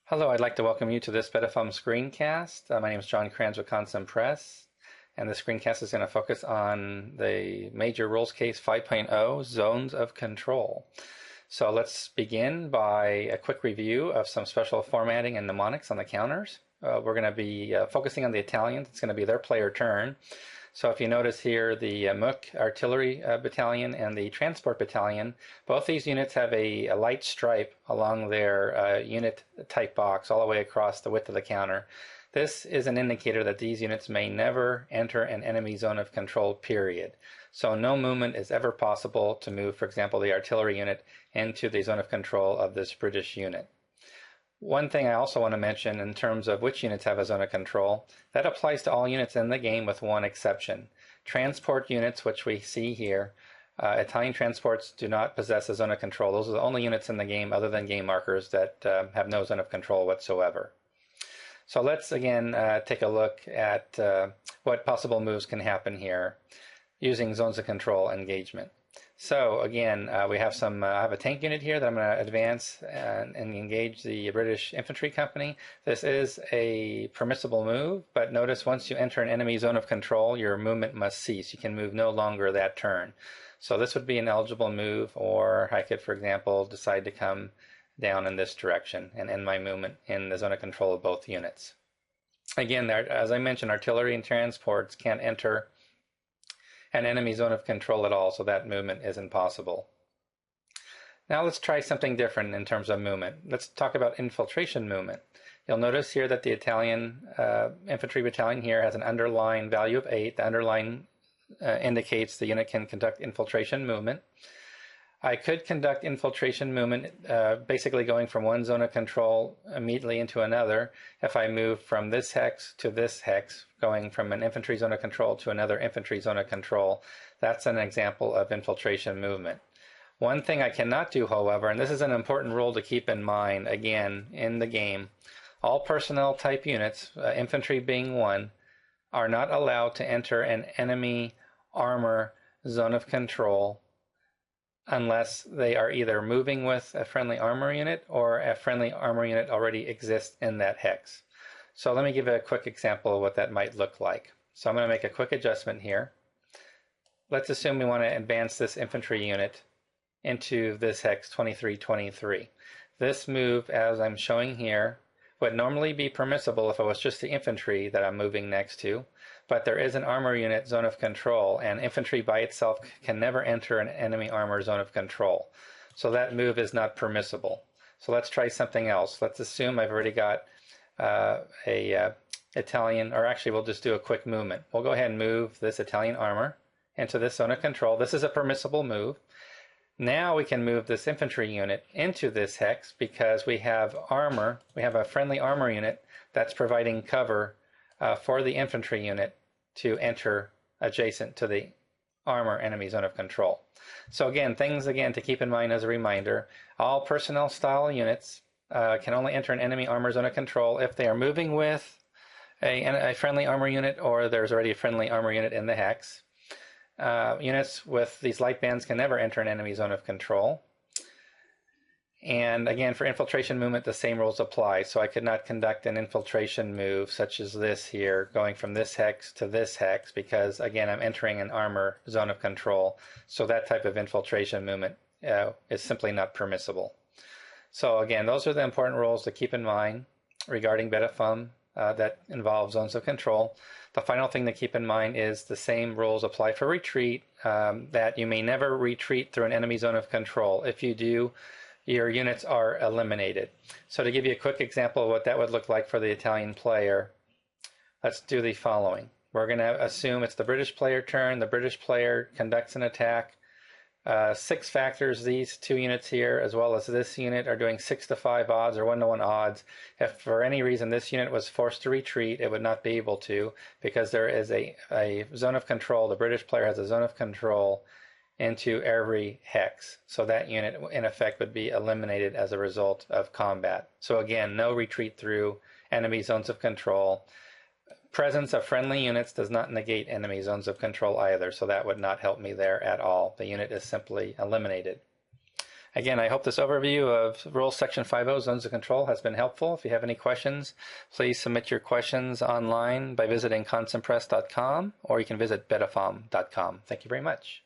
Hello, I'd like to welcome you to this Betafum screencast. My name is John Kranz with Consum Press, and the screencast is going to focus on the Major Rules Case 5.0, Zones of Control. So let's begin by a quick review of some special formatting and mnemonics on the counters. We're going to be focusing on the Italians. It's going to be their player turn. So if you notice here, the MUK Artillery Battalion and the Transport Battalion, both these units have a light stripe along their unit type box all the way across the width of the counter. This is an indicator that these units may never enter an enemy zone of control, period. So no movement is ever possible to move, for example, the artillery unit into the zone of control of this British unit. One thing I also want to mention in terms of which units have a zone of control, that applies to all units in the game with one exception. Transport units, which we see here, Italian transports do not possess a zone of control. Those are the only units in the game other than game markers that have no zone of control whatsoever. So let's again take a look at what possible moves can happen here using zones of control engagement. So again, we have I have a tank unit here that I'm going to advance and engage the British Infantry Company. This is a permissible move, but notice once you enter an enemy zone of control, your movement must cease. You can move no longer that turn. So this would be an eligible move, or I could, for example, decide to come down in this direction and end my movement in the zone of control of both units. Again, as I mentioned, artillery and transports can't enter an enemy zone of control at all, so that movement isn't possible. Now let's try something different in terms of movement. Let's talk about infiltration movement. You'll notice here that the Italian infantry battalion here has an underline value of 8. The underline indicates the unit can conduct infiltration movement. I could conduct infiltration movement basically going from one zone of control immediately into another if I move from this hex to this hex, going from an infantry zone of control to another infantry zone of control. That's an example of infiltration movement. One thing I cannot do, however, and this is an important rule to keep in mind again in the game, all personnel type units, infantry being one, are not allowed to enter an enemy armor zone of control unless they are either moving with a friendly armor unit or a friendly armor unit already exists in that hex. So let me give a quick example of what that might look like. So I'm going to make a quick adjustment here. Let's assume we want to advance this infantry unit into this hex 2323. This move, as I'm showing here, would normally be permissible if it was just the infantry that I'm moving next to, but there is an armor unit zone of control, and infantry by itself can never enter an enemy armor zone of control. So that move is not permissible. So let's try something else. Let's assume I've already got Italian, or actually we'll just do a quick movement. We'll go ahead and move this Italian armor into this zone of control. This is a permissible move. Now we can move this infantry unit into this hex because we have armor, we have a friendly armor unit that's providing cover for the infantry unit to enter adjacent to the armor enemy zone of control. So again, things to keep in mind as a reminder, all personnel style units can only enter an enemy armor zone of control if they are moving with a friendly armor unit or there's already a friendly armor unit in the hex. Units with these light bands can never enter an enemy zone of control. And again, for infiltration movement, the same rules apply. So I could not conduct an infiltration move such as this here, going from this hex to this hex, because again, I'm entering an armor zone of control. So that type of infiltration movement is simply not permissible. So again, those are the important rules to keep in mind regarding Betafum that involve zones of control. The final thing to keep in mind is the same rules apply for retreat, that you may never retreat through an enemy zone of control. If you do, your units are eliminated. So to give you a quick example of what that would look like for the Italian player, let's do the following. We're going to assume it's the British player turn. The British player conducts an attack. 6 factors, these 2 units here, as well as this unit, are doing 6-to-5 odds or 1-to-1 odds. If for any reason this unit was forced to retreat, it would not be able to, because there is a zone of control. The British player has a zone of control into every hex. So that unit, in effect, would be eliminated as a result of combat. So again, no retreat through enemy zones of control. Presence of friendly units does not negate enemy zones of control either, so that would not help me there at all. The unit is simply eliminated. Again, I hope this overview of Rules Section 50, Zones of Control, has been helpful. If you have any questions, please submit your questions online by visiting consumpress.com, or you can visit betafom.com. Thank you very much.